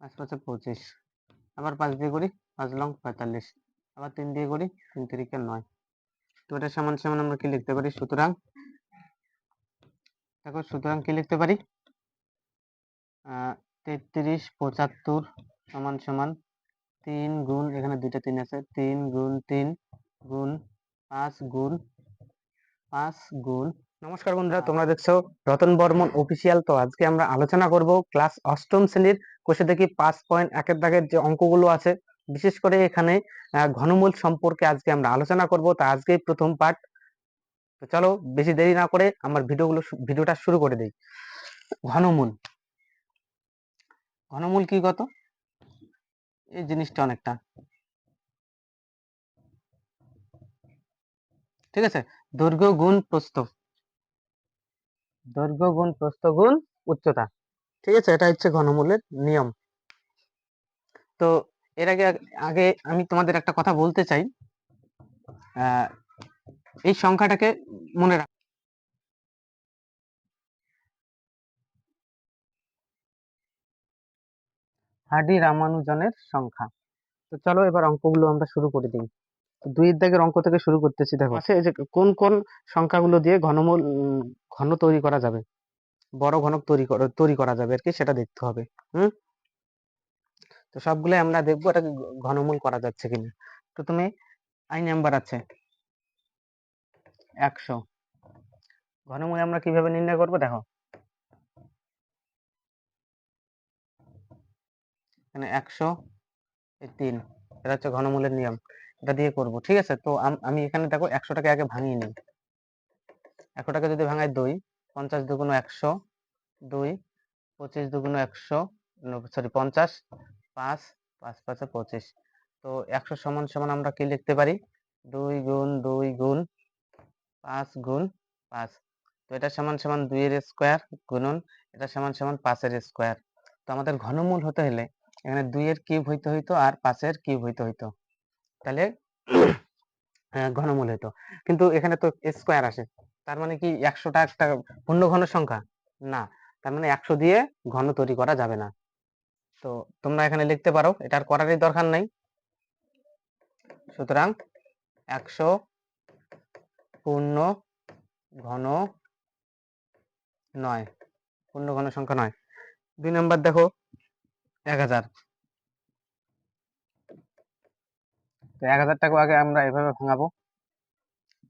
5 5 25, আবার 5 দিয়ে করি 5 লং 45, আবার 3 দিয়ে করি 3 3 9। তো এটা সমান সমান আমরা কি লিখতে পারি? সুতরাং দেখো, সুতরাং কি লিখতে পারি? 33 75 সমান সমান 3 গুণ, এখানে দুইটা 3 আছে, 3 গুণ 3 গুণ 5 গুণ 5 গুণ। নমস্কার বন্ধুরা, তোমরা দেখছো রতন বর্মন অফিসিয়াল। তো আজকে আমরা আলোচনা করব ক্লাস অষ্টম শ্রেণীর কোষে দেখি 5.1 দাগের যে অঙ্কগুলো আছে, বিশেষ করে এখানে ঘনমূল সম্পর্কে আজকে আমরা আলোচনা করব। তা আজকে প্রথম পার্ট। তো চলো বেশি দেরি না করে আমার ভিডিওটা শুরু করে দেই। ঘনমূল, ঘনমূল কি কত? এই জিনিসটা অনেকটা, ঠিক আছে। দৈর্ঘ্য গুণ প্রস্থ, দৈর্ঘ্য গুণ প্রস্থ গুণ উচ্চতা, ঠিক আছে। এটা হচ্ছে ঘনমূলের নিয়ম। তো এর আগে আগে আমি তোমাদের একটা কথা বলতে চাই। এই সংখ্যাটাকে মনে রাখ, হার্ডি রামানুজনের সংখ্যা। তো চলো এবার অঙ্কগুলো আমরা শুরু করে দিই। দুইয়ের দাগের অঙ্ক থেকে শুরু করতেছি। দেখো আছে যে কোন কোন সংখ্যাগুলো দিয়ে ঘনমূল ঘন তৈরি করা যাবে, বড় ঘনক তৈরি করা যাবে আর কি, সেটা দেখতে হবে। তো সবগুলো আমরা দেখবো এটা ঘনমূল করা যাচ্ছে কিনা। তো তুমি আই নাম্বার আছে 100, ঘনমূল আমরা কিভাবে নির্ণয় করব? দেখো এখানে 103, এটা হচ্ছে ঘনমূলের নিয়ম, এটা দিয়ে করব, ঠিক আছে। তো আমি এখানে দেখো 100টাকে আগে ভাঙিয়ে নিই। 100টাকে যদি ভাঙাই 2, 50 দুগুণ 100, 2 25 দুগুণ 100, সরি 50, 5 5 5 25। তো 100 সমান সমান আমরা কি লিখতে পারি? 2 গুণ 2 গুণ 5 গুণ 5। তো এটা সমান সমান 2 এর স্কয়ার গুণন এটা সমান সমান 5 এর স্কয়ার। তো আমাদের ঘনমূল হতে হলে এখানে 2 এর কিউব হইতে হইতো আর 5 এর কিউব হইতে হইতো, তাহলে ঘনমূল হইতো। কিন্তু এখানে তো স্কয়ার আসে, তার মানে কি 100টা একটা পূর্ণ ঘন সংখ্যা না, তার মানে 100 দিয়ে ঘন তৈরি করা যাবে না। তো তোমরা এখানে লিখতে পারো, এটার করারই দরকার নাই। সুতরাং 100 পূর্ণ ঘন নয়, পূর্ণ ঘন সংখ্যা নয়। 2 নাম্বার দেখো 1000। তো 1000টাকে আগে আমরা এভাবে ভাঙাবো।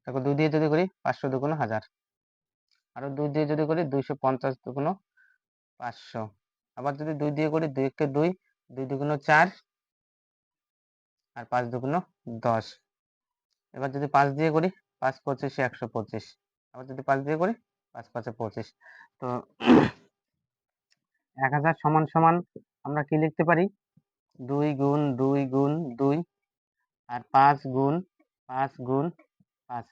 দেখো 2 দিয়ে যদি করি 500 দুগুণ 1000, আরো 2 দিয়ে যদি করি 250 দুগুণ 500, আবার যদি 2 দিয়ে করি 2 কে 2, 2 দুগুণ 4 আর 5 দুগুণ 10। এবার যদি 5 দিয়ে করি 5 25 125, আবার যদি 5 দিয়ে করি 5 5 25। তো 1000 সমান সমান আমরা কি লিখতে পারি? 2 গুণ 2 গুণ 2 আর 5 গুণ 5 গুণ 5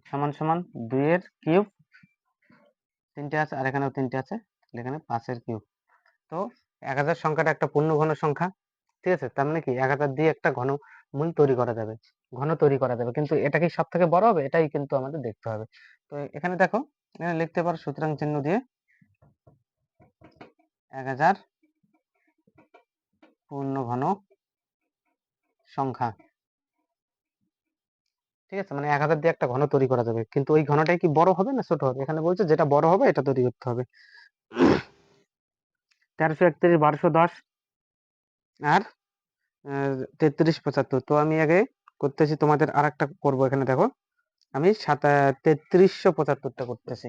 সমান সমান 2 এর কিউব, 3টে আছে আর এখানেও 3টে আছে, এখানে 5 এর কিউব। তো 1000 সংখ্যাটা একটা পূর্ণ ঘন সংখ্যা, ঠিক আছে। তার মানে কি 1000 দিয়ে একটা ঘনমূল তৈরি করা যাবে, ঘন তৈরি করা যাবে। কিন্তু এটা কি সব থেকে বড় হবে? এটাই কিন্তু আমাদের দেখতে হবে। তো এখানে দেখো, এখানে লিখতে পারো সুতরাং চিহ্ন দিয়ে 1000 পূর্ণ ঘন সংখ্যা, ঠিক আছে। মানে 1000 দিয়ে একটা ঘন তৈরি করা যাবে, কিন্তু ওই ঘনটাই কি বড় হবে না ছোট হবে? এখানে বলছে যেটা বড় হবে এটা তৈরি করতে হবে। 1331 1210 আর 33 75। তো আমি আগে করতেছি, তোমাদের আর একটা করবো। এখানে দেখো আমি 3375টা করতেছি।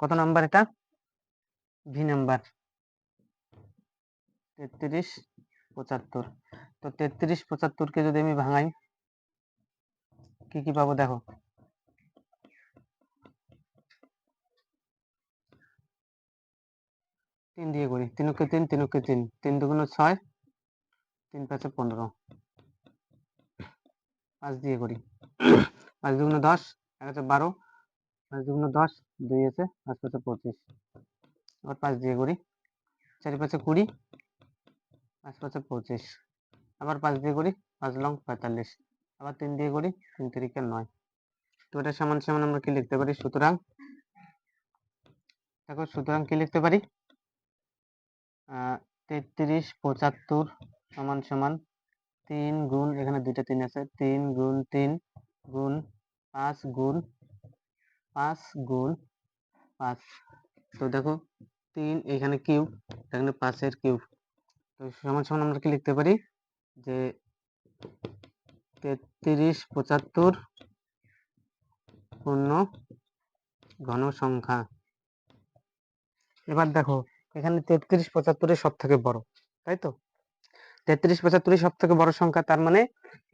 কত নাম্বার এটা? V number 33 75। তো 33 75কে যদি আমি ভাঙাই কি কি পাবো? দেখো 3 দিয়ে করি, 3 কে 3, 3 কে 3, 3 দুগুণ 6, 3 5 15, 5 দিয়ে করি 5 দুগুণ 10, 1 12, 5 দুগুণ 10, 2 আছে 5 5 25, আবার 5 দিয়ে করি 4 5 20, 5 5 25, আবার 5 দিয়ে করি 5 লং 45, আবার 3 দিয়ে করি 3 3 9। তো এটা সমান সমান আমরা কি লিখতে পারি? সুতরাং দেখো, সুতরাং কি লিখতে পারি? 33 75 সমান সমান 3 গুণ, এখানে দুইটা 3 আছে, 3 গুণ 3 গুণ 5 গুণ 5 গুণ 5। তো দেখো 3 এখানে কিউব, এখানে 5 এর কিউব। তো সমান সমান আমরা কি লিখতে পারি যে 33 75 পূর্ণ ঘন সংখ্যা। এবার দেখো এখানে 33 75 সব থেকে বড়, তাই তো? 33 75 সব থেকে বড় সংখ্যা, তার মানে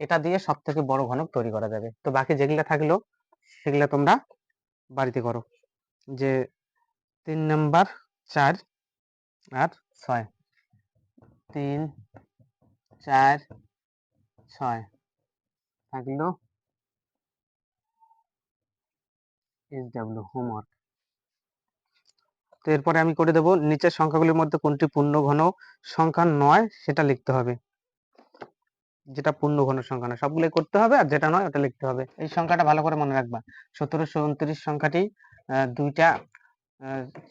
এটা দিয়ে সব থেকে বড় ঘনক তৈরি করা যাবে। তো বাকি যেগুলা থাকলো সেগুলা তোমরা বাড়িতে করো, যে 3 নাম্বার 4 আর 6, 3 4 6 থাকলো SW হোমওয়ার্ক। তো এরপরে আমি করে দেব, নিচের সংখ্যাগুলির মধ্যে কোনটি পূর্ণ ঘন সংখ্যা নয় সেটা লিখতে হবে। যেটা পূর্ণ ঘন সংখ্যা নয় সবগুলো করতে হবে, আর যেটা নয় ওটা লিখতে হবে। এই সংখ্যাটা ভালো করে মনে রাখবা, 1729 সংখ্যাটি দুইটা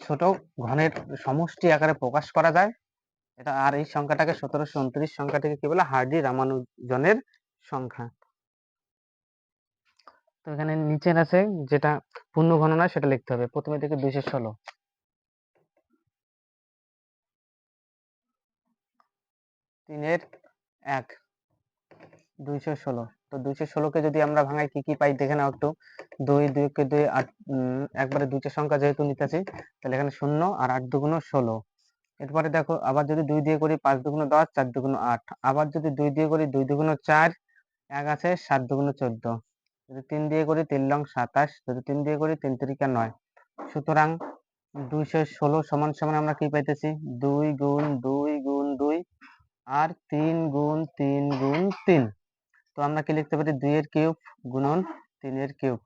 ছোট ঘনের সমষ্টি আকারে প্রকাশ করা যায় এটা। আর এই সংখ্যাটাকে 1729 সংখ্যাটিকে কি বলে, হার্ডি রামানুজনের সংখ্যা। তো এখানে নিচের আছে যেটা পূর্ণ ঘন নয় সেটা লিখতে হবে। প্রথমে থেকে 216, 3 এর 1, 216। তো 216 কে যদি আমরা ভাঙাই কি কি পাই দেখে নাও একটু। 2 2 কে 2 8, একবারে দুইটা সংখ্যা যেহেতু নিতেছি তাহলে এখানে 0 আর 8 দুগুণ 16। এরপরে দেখো আবার যদি 2 দিয়ে করি 5 দুগুণ 10, 4 দুগুণ 8। আবার যদি 2 দিয়ে করি 2 দুগুণ 4, 1 আছে, 7 দুগুণ 14। যদি 3 দিয়ে করি 3 লং 27, যদি 3 দিয়ে করি 3 তিরিকা 9। সুতরাং 216 সমান সমান আমরা কি পাইতেছি, 2 গুণ 2 গুণ 2 আর 3 গুণ 3 গুণ 3। তো আমরা কি লিখতে পারি, 2 এর কিউব গুণন 3 এর কিউব।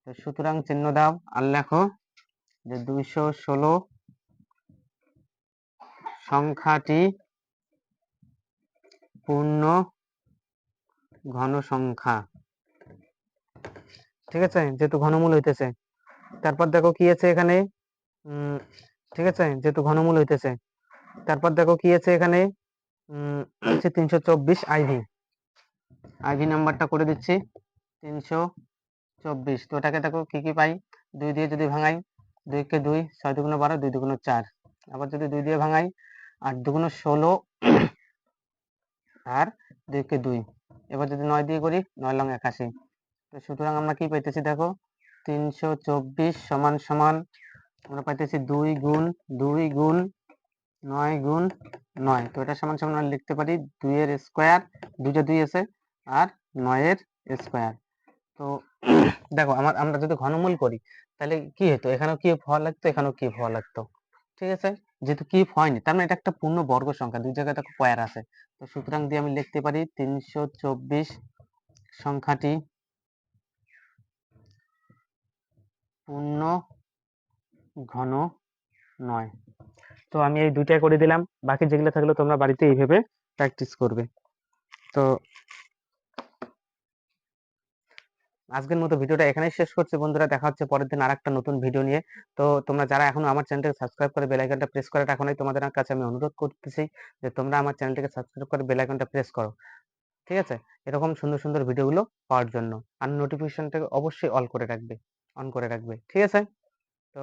তো সুতরাং চিহ্ন দাও আর লেখো যে 216 সংখ্যাটি পূর্ণ ঘন সংখ্যা। ঠিক আছে, যেহেতু ঘনমূল হইতেছে। তারপর দেখো কি আছে এখানে, ঠিক আছে, যেহেতু ঘনমূল হইতেছে। তারপর দেখো কি আছে এখানে, 324 আইভি নাম্বারটা করে দিচ্ছি 324। তো এটাকে দেখো কি কি পাই, 2 দিয়ে যদি ভাঙাই 2 কে 2, 6 দুগুণ 12, 2 দুগুণ 4। আবার যদি 2 দিয়ে ভাঙাই 8 দুগুণ 16 আর 2 কে 2। এবার যদি 9 দিয়ে করি 9 লং 81। তো সুতরাং আমরা কি পাইতেছি দেখো, 324 সমান সমান আমরা পাইতেছি 2 গুণ 2 গুণ 9 গুণ 9। তো এটা সমান সমান আমরা লিখতে পারি 2 এর স্কয়ার, দুইটা 2 আছে, আর 9 এর স্কয়ার। তো দেখো আমরা যদি ঘনমূল করি তাহলে কি হতো, এখানেও কিউব হওয়া লাগতো, এখানেও কিউব হওয়া লাগতো। ঠিক আছে, যেহেতু কিউব হয়নি তার মানে এটা একটা পূর্ণ বর্গ সংখ্যা, দুই জায়গায় দেখো স্কয়ার আছে। তো সুতরাং দিয়ে আমি লিখতে পারি 324 সংখ্যাটি পূর্ণ ঘন নয়। তো আমি এই দুইটাই করে দিলাম, বাকি যেগুলো থাকলো তোমরা বাড়িতে এইভাবে প্র্যাকটিস করবে। তো আজকের মতো ভিডিওটা এখানেই শেষ করছি বন্ধুরা, দেখা হচ্ছে পরের দিন আরেকটা নতুন ভিডিও নিয়ে। তো তোমরা যারা এখনো আমার চ্যানেলটাকে সাবস্ক্রাইব করে বেল আইকনটা প্রেস করে রাখো নাই, তোমাদের কাছে আমি অনুরোধ করতেছি যে তোমরা আমার চ্যানেলটাকে সাবস্ক্রাইব করে বেল আইকনটা প্রেস করো। ঠিক আছে, এরকম সুন্দর সুন্দর ভিডিওগুলো পাওয়ার জন্য। আর নোটিফিকেশনটাকে অবশ্যই অন করে রাখবে। ঠিক আছে। তো